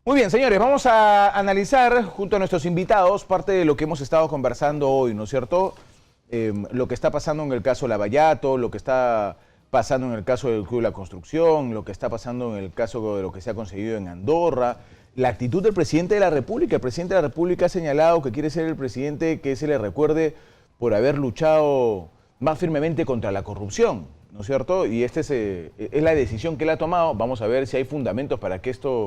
Muy bien, señores, vamos a analizar junto a nuestros invitados parte de lo que hemos estado conversando hoy, ¿no es cierto? Lo que está pasando en el caso Lavallato, lo que está pasando en el caso del Club de la Construcción, lo que está pasando en el caso de lo que se ha conseguido en Andorra, la actitud del presidente de la República. El presidente de la República ha señalado que quiere ser el presidente que se le recuerde por haber luchado más firmemente contra la corrupción, ¿no es cierto? Y esta es la decisión que él ha tomado. Vamos a ver si hay fundamentos para que esto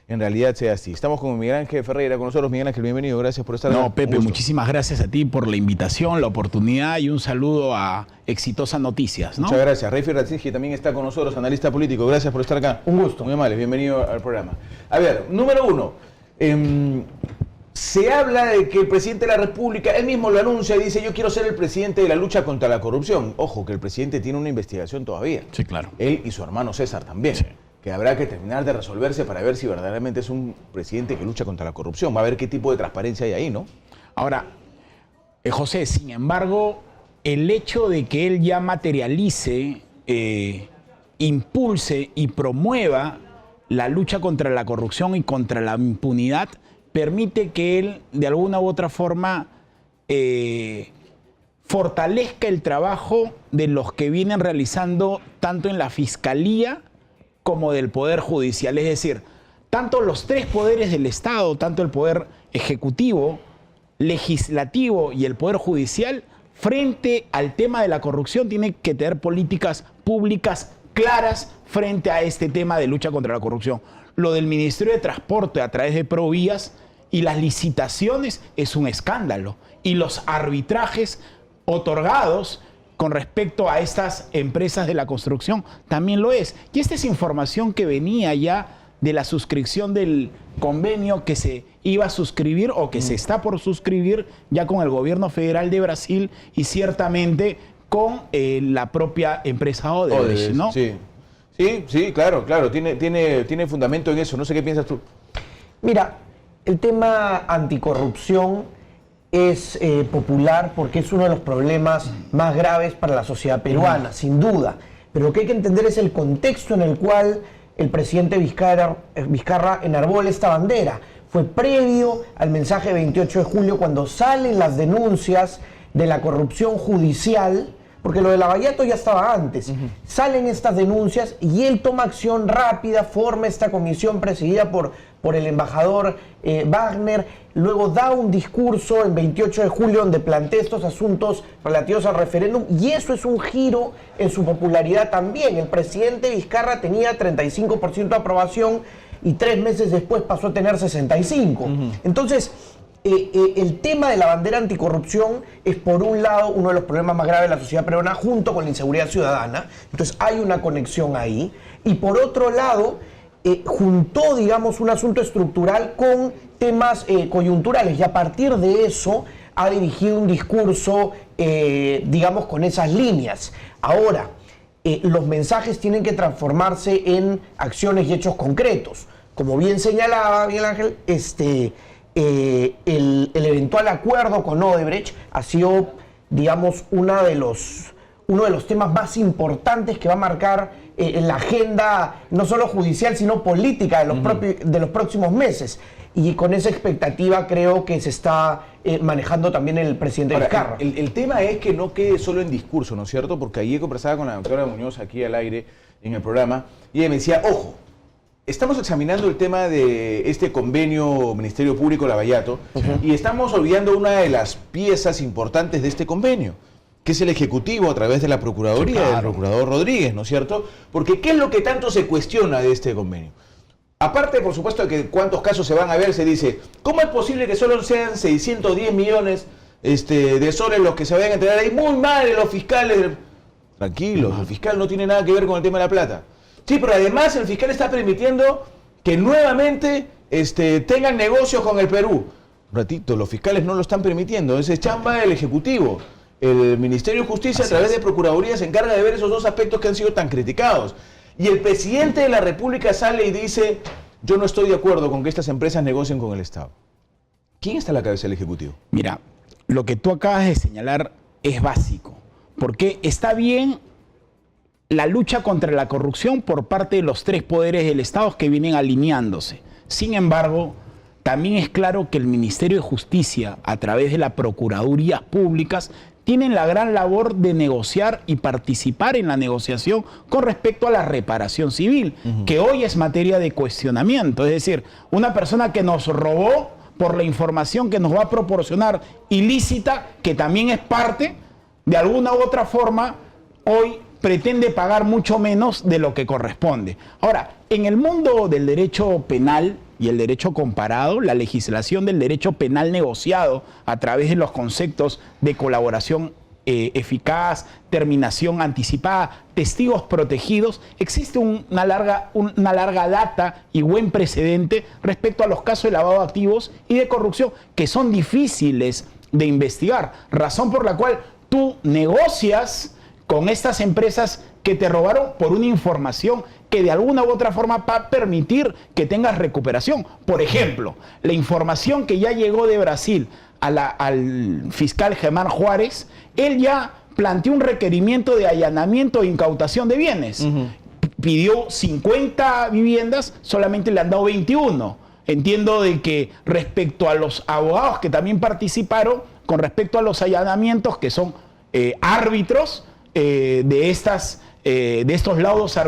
en realidad sea así. Estamos con Miguel Ángel Ferreira, con nosotros. Miguel Ángel, bienvenido, gracias por estar aquí. No, Pepe, muchísimas gracias a ti por la invitación, la oportunidad y un saludo a Exitosas Noticias, ¿no? Muchas gracias. Rafi Radzinski también está con nosotros, analista político. Gracias por estar acá. Un gusto. Muy amable, bienvenido al programa. A ver, número uno, se habla de que el presidente de la República, él mismo lo anuncia y dice: yo quiero ser el presidente de la lucha contra la corrupción. Ojo, que el presidente tiene una investigación todavía. Sí, claro. Él y su hermano César también. Sí. Que habrá que terminar de resolverse para ver si verdaderamente es un presidente que lucha contra la corrupción. Va a ver qué tipo de transparencia hay ahí, ¿no? Ahora, José, sin embargo, el hecho de que él ya materialice, impulse y promueva la lucha contra la corrupción y contra la impunidad permite que él, de alguna u otra forma, fortalezca el trabajo de los que vienen realizando tanto en la Fiscalía como del Poder Judicial. Es decir, tanto los tres poderes del Estado, tanto el Poder Ejecutivo, Legislativo y el Poder Judicial, frente al tema de la corrupción, tienen que tener políticas públicas claras frente a este tema de lucha contra la corrupción. Lo del Ministerio de Transporte a través de Provías y las licitaciones es un escándalo. Y los arbitrajes otorgados con respecto a estas empresas de la construcción también lo es. Y esta es información que venía ya de la suscripción del convenio que se iba a suscribir o que se está por suscribir ya con el gobierno federal de Brasil y ciertamente con la propia empresa Odebrecht, ¿no? Sí, sí, sí, claro, tiene fundamento en eso. No sé qué piensas tú. Mira, el tema anticorrupción es popular porque es uno de los problemas más graves para la sociedad peruana, sin duda. Pero lo que hay que entender es el contexto en el cual el presidente Vizcarra enarbola esta bandera. Fue previo al mensaje 28 de julio cuando salen las denuncias de la corrupción judicial, porque lo de Lavallato ya estaba antes. Salen estas denuncias y él toma acción rápida, forma esta comisión presidida por el embajador Wagner, luego da un discurso el 28 de julio donde plantea estos asuntos relativos al referéndum y eso es un giro en su popularidad también. El presidente Vizcarra tenía 35% de aprobación y 3 meses después pasó a tener 65%. Entonces, el tema de la bandera anticorrupción es, por un lado, uno de los problemas más graves de la sociedad peruana junto con la inseguridad ciudadana. Entonces hay una conexión ahí. Y por otro lado, juntó, digamos, un asunto estructural con temas coyunturales y a partir de eso ha dirigido un discurso, digamos, con esas líneas. Ahora, los mensajes tienen que transformarse en acciones y hechos concretos. Como bien señalaba Miguel Ángel, el eventual acuerdo con Odebrecht ha sido, digamos, uno de los temas más importantes que va a marcar en la agenda no solo judicial, sino política de los próximos meses. Y con esa expectativa creo que se está manejando también el presidente Vizcarra. El tema es que no quede solo en discurso, ¿no es cierto? Porque ayer conversaba con la doctora Muñoz aquí al aire en el programa y ella me decía: ojo, estamos examinando el tema de este convenio Ministerio Público Lavallato y estamos olvidando una de las piezas importantes de este convenio, que es el Ejecutivo a través de la Procuraduría, del Procurador Rodríguez, ¿no es cierto? Porque ¿qué es lo que tanto se cuestiona de este convenio? Aparte, por supuesto, de que cuántos casos se van a ver, se dice, ¿cómo es posible que solo sean 610 millones de soles los que se vayan a entregar ahí? Muy mal los fiscales. Tranquilos, el fiscal no tiene nada que ver con el tema de la plata. Sí, pero además el fiscal está permitiendo que nuevamente tengan negocios con el Perú. Un ratito, los fiscales no lo están permitiendo, esa es chamba del Ejecutivo. El Ministerio de Justicia, a través de Procuraduría, se encarga de ver esos dos aspectos que han sido tan criticados. Y el presidente de la República sale y dice: yo no estoy de acuerdo con que estas empresas negocien con el Estado. ¿Quién está a la cabeza del Ejecutivo? Mira, lo que tú acabas de señalar es básico, porque está bien la lucha contra la corrupción por parte de los tres poderes del Estado que vienen alineándose. Sin embargo, también es claro que el Ministerio de Justicia, a través de las Procuradurías Públicas, tienen la gran labor de negociar y participar en la negociación con respecto a la reparación civil, que hoy es materia de cuestionamiento. Es decir, una persona que nos robó por la información que nos va a proporcionar ilícita, que también es parte, de alguna u otra forma, hoy pretende pagar mucho menos de lo que corresponde. Ahora, en el mundo del derecho penal y el derecho comparado, la legislación del derecho penal negociado a través de los conceptos de colaboración eficaz, terminación anticipada, testigos protegidos, existe una larga data y buen precedente respecto a los casos de lavado de activos y de corrupción que son difíciles de investigar, razón por la cual tú negocias con estas empresas que te robaron por una información que de alguna u otra forma va a permitir que tengas recuperación. Por ejemplo, la información que ya llegó de Brasil al fiscal Germán Juárez, él ya planteó un requerimiento de allanamiento e incautación de bienes. Pidió 50 viviendas, solamente le han dado 21. Entiendo de que respecto a los abogados que también participaron, con respecto a los allanamientos que son árbitros de estos laudos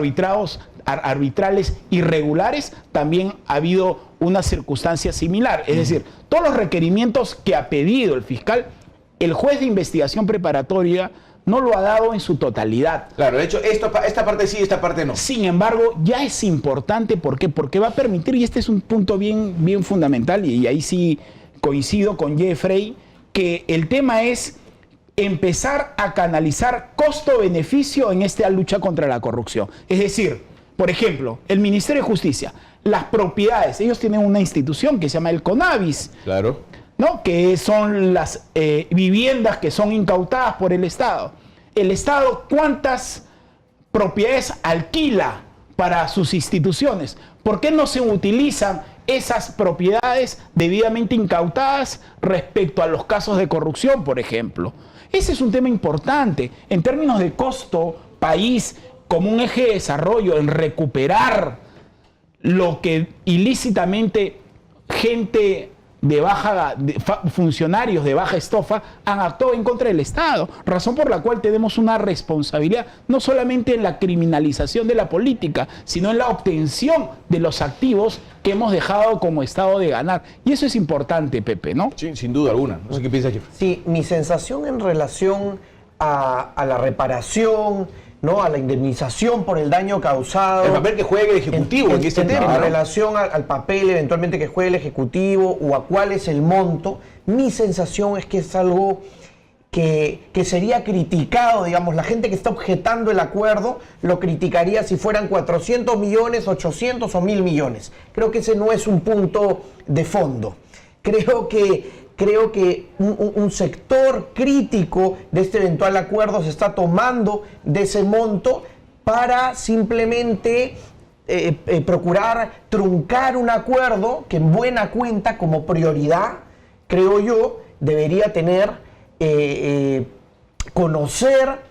arbitrales irregulares, también ha habido una circunstancia similar. Es decir, todos los requerimientos que ha pedido el fiscal, el juez de investigación preparatoria no lo ha dado en su totalidad. Claro, de hecho, esta parte sí, esta parte no. Sin embargo, ya es importante, ¿por qué? Porque va a permitir, y este es un punto bien fundamental, y ahí sí coincido con Jeffrey, que el tema es empezar a canalizar costo-beneficio en esta lucha contra la corrupción. Es decir, por ejemplo, el Ministerio de Justicia, las propiedades, ellos tienen una institución que se llama el CONAVIS, claro, ¿no? Que son las viviendas que son incautadas por el Estado. El Estado, ¿cuántas propiedades alquila para sus instituciones? ¿Por qué no se utilizan esas propiedades debidamente incautadas respecto a los casos de corrupción, por ejemplo? Ese es un tema importante en términos de costo país, como un eje de desarrollo, en recuperar lo que ilícitamente gente funcionarios de baja estofa han actuado en contra del Estado, razón por la cual tenemos una responsabilidad no solamente en la criminalización de la política, sino en la obtención de los activos que hemos dejado como Estado de ganar. Y eso es importante, Pepe, ¿no? Sí, sin duda alguna. No sé qué piensas, Jeffrey. Sí, mi sensación en relación a la reparación, ¿no?, a la indemnización por el daño causado. El papel que juegue el Ejecutivo en este tema. En relación al papel eventualmente que juegue el Ejecutivo o a cuál es el monto, mi sensación es que es algo que sería criticado, digamos, la gente que está objetando el acuerdo lo criticaría si fueran 400 millones, 800 o 1.000 millones. Creo que ese no es un punto de fondo. Creo que un sector crítico de este eventual acuerdo se está tomando de ese monto para simplemente procurar truncar un acuerdo que en buena cuenta, como prioridad, creo yo, debería tener conocer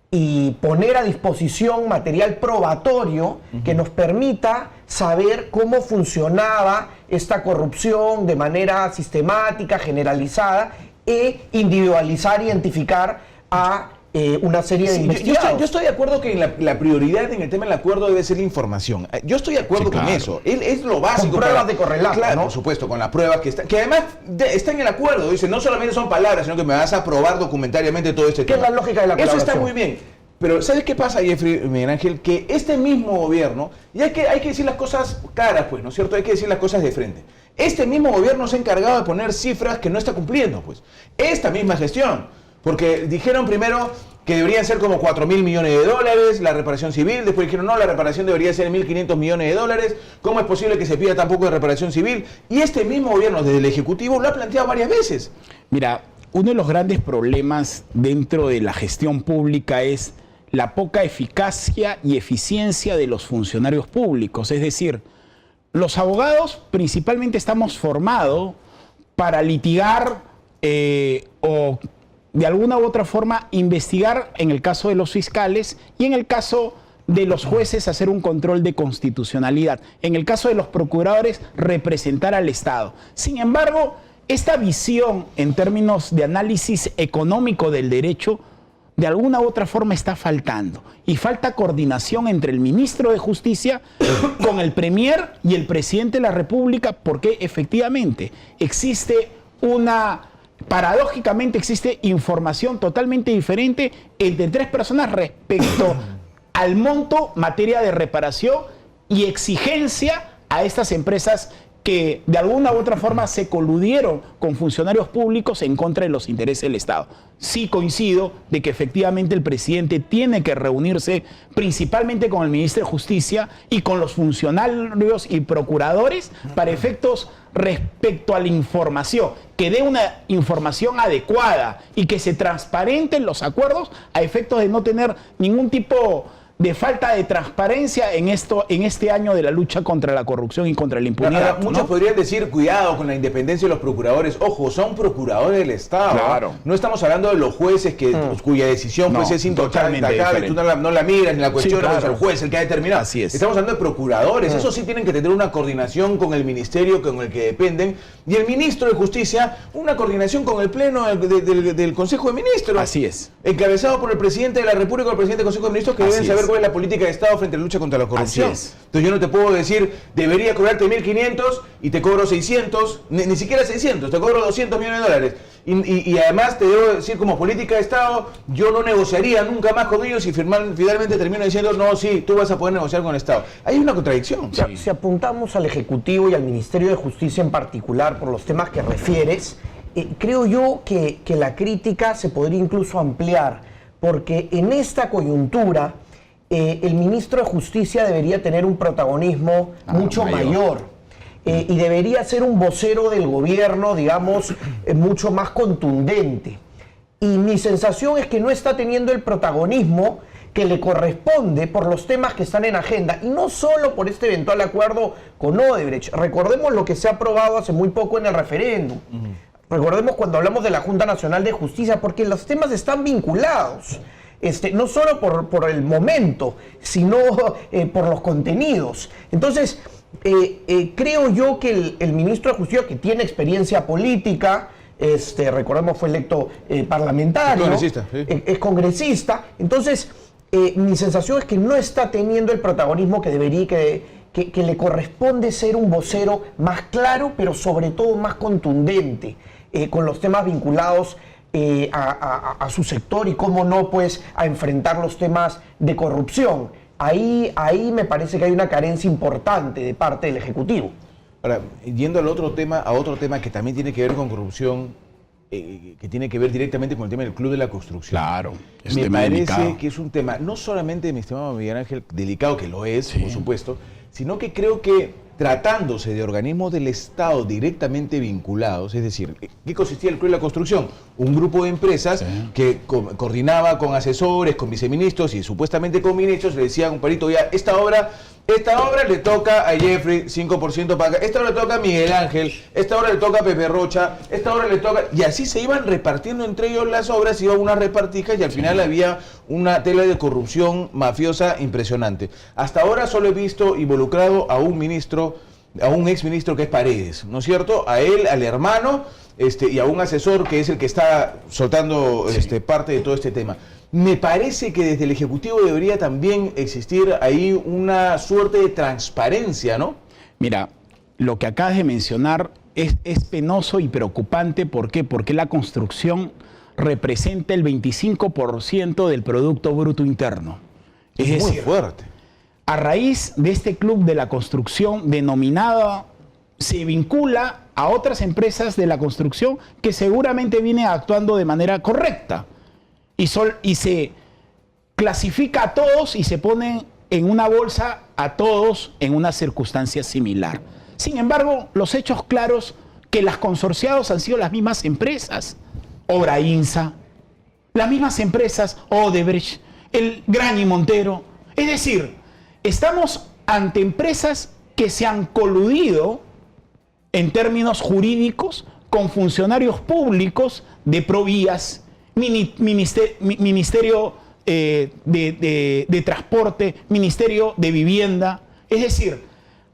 y poner a disposición material probatorio que nos permita saber cómo funcionaba esta corrupción de manera sistemática, generalizada, e individualizar, identificar a una serie de investigados. Yo estoy de acuerdo que la prioridad en el tema del acuerdo debe ser la información. Yo estoy de acuerdo con eso. Es lo básico. Con pruebas de correlato, claro, ¿no? Por supuesto, con las pruebas que además está en el acuerdo. Dice, no solamente son palabras, sino que me vas a aprobar documentariamente todo este tema. ¿Qué es la lógica de la colaboración? Eso está muy bien. Pero ¿sabes qué pasa, Jeffrey, Miguel Ángel? Que este mismo gobierno, y hay que decir las cosas claras, pues, ¿no es cierto? Hay que decir las cosas de frente. Este mismo gobierno se ha encargado de poner cifras que no está cumpliendo, pues. Esta misma gestión. Porque dijeron primero que deberían ser como 4.000 millones de dólares la reparación civil, después dijeron no, la reparación debería ser 1.500 millones de dólares, ¿cómo es posible que se pida tan poco de reparación civil? Y este mismo gobierno desde el Ejecutivo lo ha planteado varias veces. Mira, uno de los grandes problemas dentro de la gestión pública es la poca eficacia y eficiencia de los funcionarios públicos. Es decir, los abogados principalmente estamos formados para litigar o de alguna u otra forma, investigar en el caso de los fiscales y en el caso de los jueces hacer un control de constitucionalidad. En el caso de los procuradores, representar al Estado. Sin embargo, esta visión en términos de análisis económico del derecho, de alguna u otra forma está faltando. Y falta coordinación entre el ministro de Justicia con el premier y el presidente de la República, porque efectivamente paradójicamente existe información totalmente diferente entre tres personas respecto al monto, materia de reparación y exigencia a estas empresas que de alguna u otra forma se coludieron con funcionarios públicos en contra de los intereses del Estado. Sí coincido de que efectivamente el presidente tiene que reunirse principalmente con el ministro de Justicia y con los funcionarios y procuradores para efectos respecto a la información, que dé una información adecuada y que se transparenten los acuerdos a efectos de no tener ningún tipo de falta de transparencia en este año de la lucha contra la corrupción y contra la impunidad. Ahora, muchos podrían decir, cuidado con la independencia de los procuradores. Ojo, son procuradores del Estado. Claro. No estamos hablando de los jueces cuya decisión No, pues es intocable, totalmente tú no la miras ni la cuestionas, claro. es el juez el que ha determinado. Así es. Estamos hablando de procuradores. Eso sí tienen que tener una coordinación con el ministerio con el que dependen. Y el ministro de Justicia, una coordinación con el pleno del Consejo de Ministros. Así es. Encabezado por el presidente de la República o el presidente del Consejo de Ministros, que deben saber cuál es la política de Estado frente a la lucha contra la corrupción. Así es. Entonces yo no te puedo decir, debería cobrarte 1.500 y te cobro 600, ni siquiera 600, te cobro 200 millones de dólares. Y además te debo decir, como política de Estado, yo no negociaría nunca más con ellos y finalmente termino diciendo, no, sí, tú vas a poder negociar con el Estado. Hay una contradicción. Sí. Si apuntamos al Ejecutivo y al Ministerio de Justicia en particular por los temas que refieres, creo yo que la crítica se podría incluso ampliar, porque en esta coyuntura el ministro de Justicia debería tener un protagonismo mucho mayor. Y debería ser un vocero del gobierno, digamos, mucho más contundente. Y mi sensación es que no está teniendo el protagonismo que le corresponde por los temas que están en agenda. Y no solo por este eventual acuerdo con Odebrecht. Recordemos lo que se ha aprobado hace muy poco en el referéndum. Recordemos cuando hablamos de la Junta Nacional de Justicia, porque los temas están vinculados. No solo por el momento, sino por los contenidos. Entonces, creo yo que el ministro de Justicia, que tiene experiencia política, recordemos fue electo parlamentario, es congresista, entonces mi sensación es que no está teniendo el protagonismo que debería, que le corresponde ser un vocero más claro, pero sobre todo más contundente con los temas vinculados a su sector y cómo no, pues, a enfrentar los temas de corrupción. Ahí me parece que hay una carencia importante de parte del Ejecutivo. Ahora, yendo a otro tema que también tiene que ver con corrupción, que tiene que ver directamente con el tema del Club de la Construcción. Claro, es me tema parece delicado. que es un tema, no solamente, mi estimado Miguel Ángel, delicado, que lo es, por supuesto, sino que creo que tratándose de organismos del Estado directamente vinculados, es decir, ¿qué consistía el Club de la Construcción? Un grupo de empresas que coordinaba con asesores, con viceministros y supuestamente con ministros, le decían, compadrito, ya, esta obra le toca a Jeffrey, 5% para acá, esta obra le toca a Miguel Ángel, esta obra le toca a Pepe Rocha, esta obra le toca... Y así se iban repartiendo entre ellos las obras, iban unas repartijas y al final había una tela de corrupción mafiosa impresionante. Hasta ahora solo he visto involucrado a un ministro, a un exministro que es Paredes, ¿no es cierto? A él, al hermano, y a un asesor que es el que está soltando parte de todo este tema. Me parece que desde el Ejecutivo debería también existir ahí una suerte de transparencia, ¿no? Mira, lo que acabas de mencionar es penoso y preocupante. ¿Por qué? Porque la construcción representa el 25% del Producto Bruto Interno. Es decir, muy fuerte. A raíz de este club de la construcción denominada, se vincula a otras empresas de la construcción que seguramente vienen actuando de manera correcta. Y se clasifica a todos y se ponen en una bolsa a todos en una circunstancia similar. Sin embargo, los hechos claros que las consorciados han sido las mismas empresas. Obrainsa, las mismas empresas, Odebrecht, el Grani Montero. Es decir, estamos ante empresas que se han coludido en términos jurídicos con funcionarios públicos de Provías, Ministerio de Transporte, Ministerio de Vivienda. Es decir,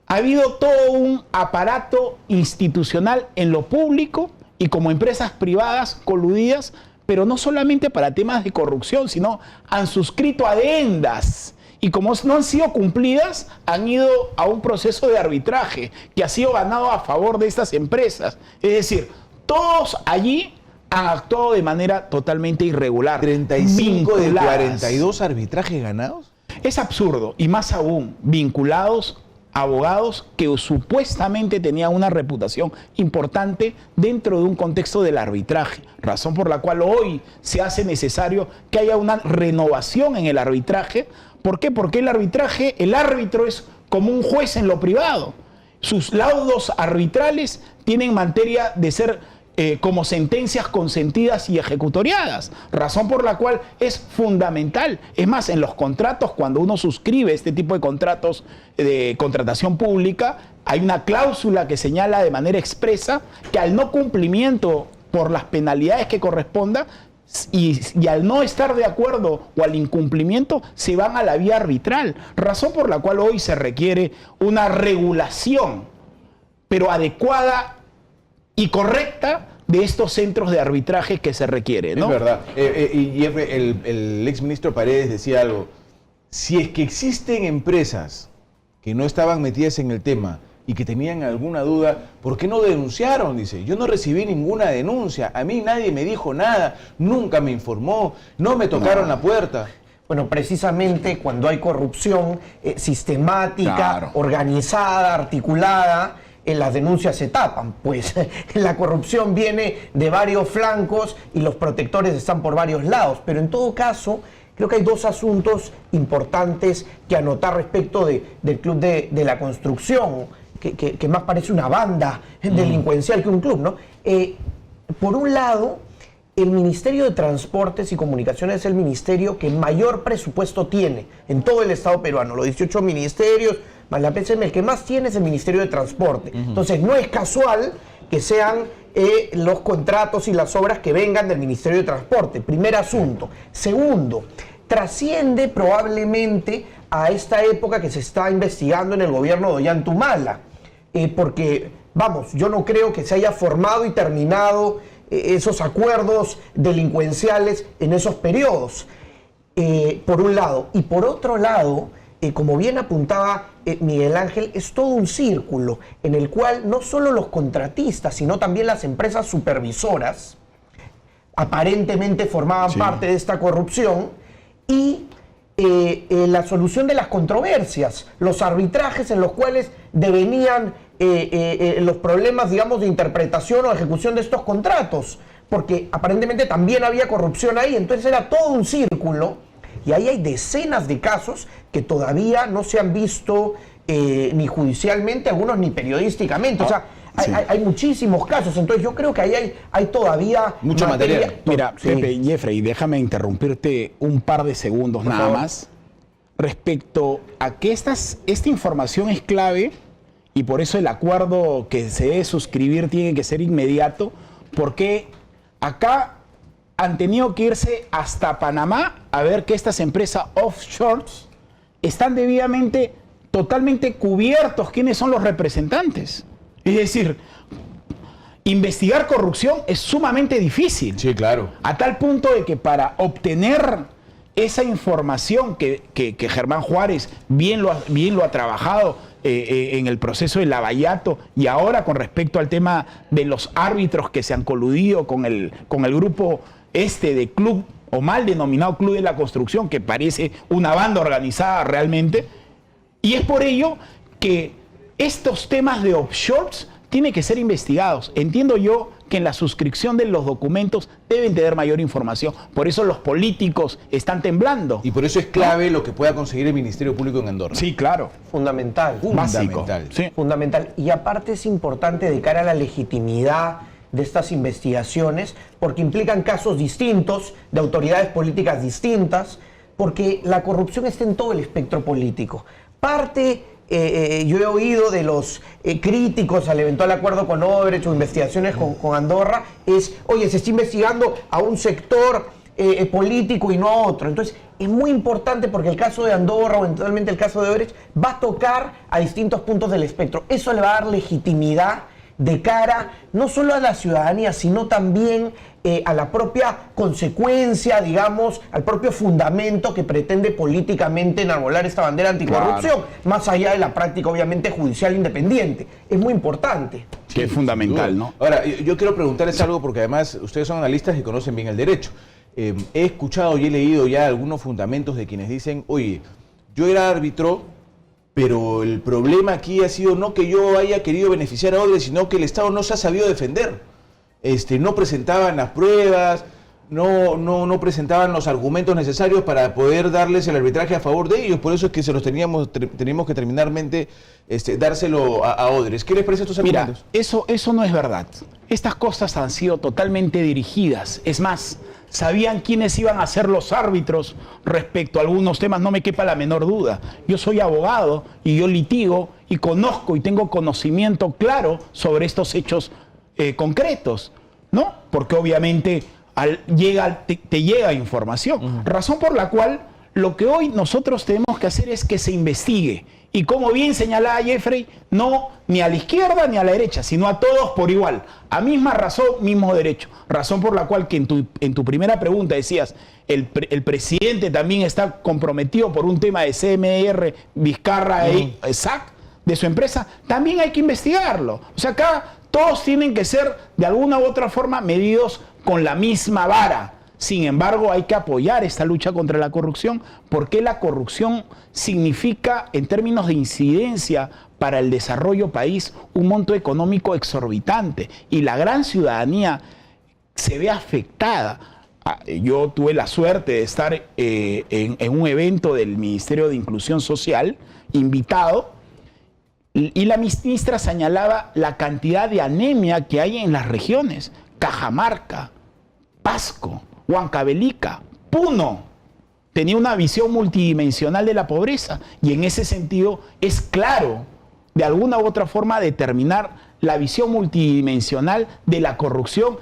ha habido todo un aparato institucional en lo público y como empresas privadas coludidas, pero no solamente para temas de corrupción, sino han suscrito adendas y como no han sido cumplidas, han ido a un proceso de arbitraje que ha sido ganado a favor de estas empresas. Es decir, todos allí han actuado de manera totalmente irregular. 35 de vinculadas. 42 arbitrajes ganados. Es absurdo, y más aún, vinculados abogados que supuestamente tenían una reputación importante dentro de un contexto del arbitraje, razón por la cual hoy se hace necesario que haya una renovación en el arbitraje. ¿Por qué? Porque el árbitro es como un juez en lo privado. Sus laudos arbitrales tienen materia de ser como sentencias consentidas y ejecutoriadas, razón por la cual es fundamental. Es más, en los contratos, cuando uno suscribe este tipo de contratos de contratación pública, hay una cláusula que señala de manera expresa que al no cumplimiento por las penalidades que corresponda y al no estar de acuerdo o al incumplimiento se van a la vía arbitral, razón por la cual hoy se requiere una regulación, pero adecuada y correcta de estos centros de arbitraje que se requiere, ¿no? Es verdad. Y el exministro Paredes decía algo. Si es que existen empresas que no estaban metidas en el tema y que tenían alguna duda, ¿por qué no denunciaron? Dice, yo no recibí ninguna denuncia, a mí nadie me dijo nada, nunca me informó, no me tocaron la puerta. Bueno, precisamente cuando hay corrupción sistemática, Claro. organizada, articulada, las denuncias se tapan, pues la corrupción viene de varios flancos y los protectores están por varios lados. Pero en todo caso, creo que hay dos asuntos importantes que anotar respecto del Club de la Construcción, que más parece una banda delincuencial que un club, ¿no? Por un lado, el Ministerio de Transportes y Comunicaciones es el ministerio que mayor presupuesto tiene en todo el Estado peruano. Los 18 ministerios, más la PCM, el que más tiene es el Ministerio de Transporte. Entonces, no es casual que sean los contratos y las obras que vengan del Ministerio de Transporte. Primer asunto. Segundo, trasciende probablemente a esta época que se está investigando en el gobierno de Ollantumala. Porque, vamos, yo no creo que se haya formado y terminado esos acuerdos delincuenciales en esos periodos, por un lado. Y por otro lado, como bien apuntaba Miguel Ángel, es todo un círculo en el cual no solo los contratistas, sino también las empresas supervisoras aparentemente formaban parte de esta corrupción y la solución de las controversias, los arbitrajes en los cuales devenían los problemas, digamos, de interpretación o ejecución de estos contratos, porque aparentemente también había corrupción ahí, entonces era todo un círculo, y ahí hay decenas de casos que todavía no se han visto ni judicialmente, algunos ni periodísticamente, o sea, hay muchísimos casos, entonces yo creo que ahí hay todavía mucho material. Mira, Pepe, Jeffrey, déjame interrumpirte un par de segundos nada más respecto a que esta información es clave y por eso el acuerdo que se debe suscribir tiene que ser inmediato, porque acá han tenido que irse hasta Panamá a ver que estas empresas offshore están debidamente, totalmente cubiertos quiénes son los representantes. Es decir, investigar corrupción es sumamente difícil. Sí, claro. A tal punto de que para obtener esa información que Germán Juárez bien lo ha trabajado en el proceso de Lavallato y ahora con respecto al tema de los árbitros que se han coludido con el grupo de club o mal denominado Club de la Construcción, que parece una banda organizada realmente, y es por ello que estos temas de offshores tienen que ser investigados. Entiendo yo que en la suscripción de los documentos deben tener mayor información. Por eso los políticos están temblando. Y por eso es clave lo que pueda conseguir el Ministerio Público en Andorra. Sí, claro. Fundamental. Fundamental. Sí. Fundamental. Y aparte es importante de cara a la legitimidad de estas investigaciones, porque implican casos distintos, de autoridades políticas distintas, porque la corrupción está en todo el espectro político. Parte yo he oído de los críticos al eventual acuerdo con Odebrecht o investigaciones con Andorra, es, oye, se está investigando a un sector político y no a otro. Entonces, es muy importante porque el caso de Andorra o eventualmente el caso de Odebrecht va a tocar a distintos puntos del espectro. Eso le va a dar legitimidad de cara no solo a la ciudadanía, sino también a la propia consecuencia, digamos, al propio fundamento que pretende políticamente enarbolar esta bandera anticorrupción, claro, más allá de la práctica, obviamente, judicial independiente. Es muy importante. Sí, es fundamental, ¿no? Ahora, yo quiero preguntarles algo porque además ustedes son analistas y conocen bien el derecho. He escuchado y he leído ya algunos fundamentos de quienes dicen, oye, yo era árbitro, pero el problema aquí ha sido no que yo haya querido beneficiar a Odebrecht, sino que el Estado no se ha sabido defender. No presentaban las pruebas, no presentaban los argumentos necesarios para poder darles el arbitraje a favor de ellos. Por eso es que se los teníamos que terminarmente dárselo a Odebrecht. ¿Qué les parece estos argumentos? Mira, eso no es verdad. Estas cosas han sido totalmente dirigidas. Es más, sabían quiénes iban a ser los árbitros respecto a algunos temas, no me quepa la menor duda. Yo soy abogado y yo litigo y conozco y tengo conocimiento claro sobre estos hechos concretos, ¿no? Porque obviamente te llega información. Razón por la cual lo que hoy nosotros tenemos que hacer es que se investigue. Y como bien señalaba Jeffrey, no ni a la izquierda ni a la derecha, sino a todos por igual. A misma razón, mismo derecho. Razón por la cual que en tu primera pregunta decías, el presidente también está comprometido por un tema de CMR, Vizcarra y SAC de su empresa, también hay que investigarlo. O sea, acá todos tienen que ser de alguna u otra forma medidos con la misma vara. Sin embargo, hay que apoyar esta lucha contra la corrupción, porque la corrupción significa, en términos de incidencia para el desarrollo país, un monto económico exorbitante. Y la gran ciudadanía se ve afectada. Yo tuve la suerte de estar en un evento del Ministerio de Inclusión Social, invitado, y la ministra señalaba la cantidad de anemia que hay en las regiones. Cajamarca, Pasco, Huancavelica, Puno, tenía una visión multidimensional de la pobreza y en ese sentido es claro, de alguna u otra forma, determinar la visión multidimensional de la corrupción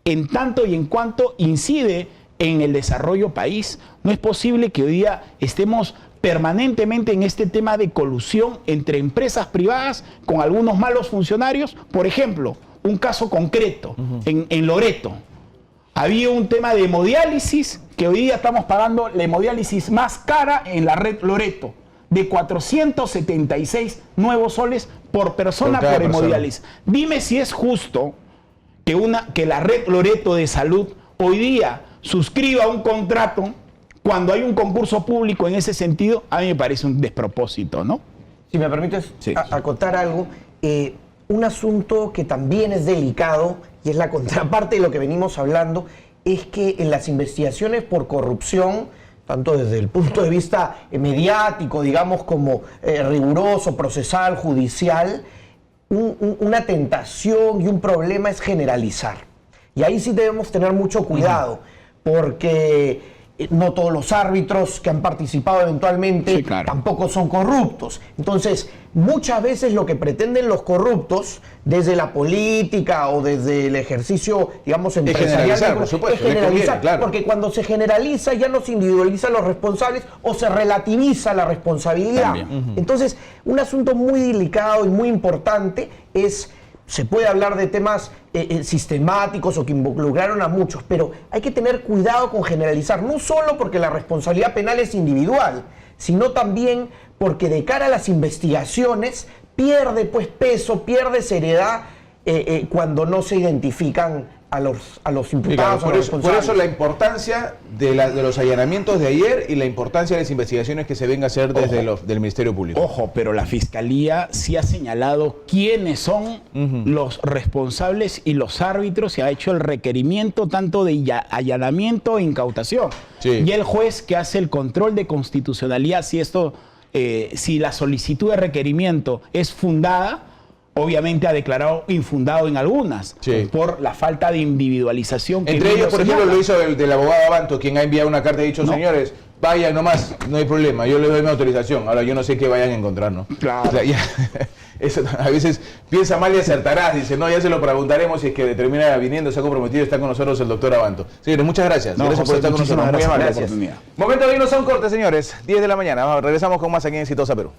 en tanto y en cuanto incide en el desarrollo país. No es posible que hoy día estemos permanentemente en este tema de colusión entre empresas privadas con algunos malos funcionarios. Por ejemplo, un caso concreto en Loreto. Había un tema de hemodiálisis, que hoy día estamos pagando la hemodiálisis más cara en la red Loreto, de 476 nuevos soles por persona por hemodiálisis. Dime si es justo que la red Loreto de Salud hoy día suscriba un contrato cuando hay un concurso público en ese sentido. A mí me parece un despropósito, ¿no? Si me permites acotar algo, un asunto que también es delicado, y es la contraparte de lo que venimos hablando, es que en las investigaciones por corrupción, tanto desde el punto de vista mediático, digamos, como riguroso, procesal, judicial, una tentación y un problema es generalizar. Y ahí sí debemos tener mucho cuidado, porque no todos los árbitros que han participado eventualmente tampoco son corruptos. Entonces, muchas veces lo que pretenden los corruptos desde la política o desde el ejercicio, digamos, empresarial, por supuesto, es generalizar, claro. Porque cuando se generaliza ya no se individualizan los responsables o se relativiza la responsabilidad. Entonces, un asunto muy delicado y muy importante es... Se puede hablar de temas sistemáticos o que involucraron a muchos, pero hay que tener cuidado con generalizar, no solo porque la responsabilidad penal es individual, sino también porque de cara a las investigaciones pierde pues peso, pierde seriedad cuando no se identifican a los imputados. Por eso la importancia de los allanamientos de ayer y la importancia de las investigaciones que se ven a hacer desde del Ministerio Público. Ojo, pero la Fiscalía sí ha señalado quiénes son los responsables y los árbitros, y ha hecho el requerimiento tanto de allanamiento e incautación. Y el juez que hace el control de constitucionalidad, si la solicitud de requerimiento es fundada, obviamente ha declarado infundado en algunas, por la falta de individualización. Entre ellos, por ejemplo, lo hizo del abogado Abanto, quien ha enviado una carta y ha dicho, señores, vayan nomás, no hay problema, yo les doy mi autorización. Ahora yo no sé qué vayan a encontrar, ¿no? Claro. O sea, eso, a veces piensa mal y acertarás, dice, no, ya se lo preguntaremos si es que termina viniendo, se ha comprometido, está con nosotros el doctor Abanto. Señores, muchas gracias. No, Gracias José, por estar con muchísimas nosotros. Muy gracias por la amable. oportunidad. Momento de irnos a un corte, señores. 10 de la mañana. Vamos, regresamos con más aquí en Exitosa Perú.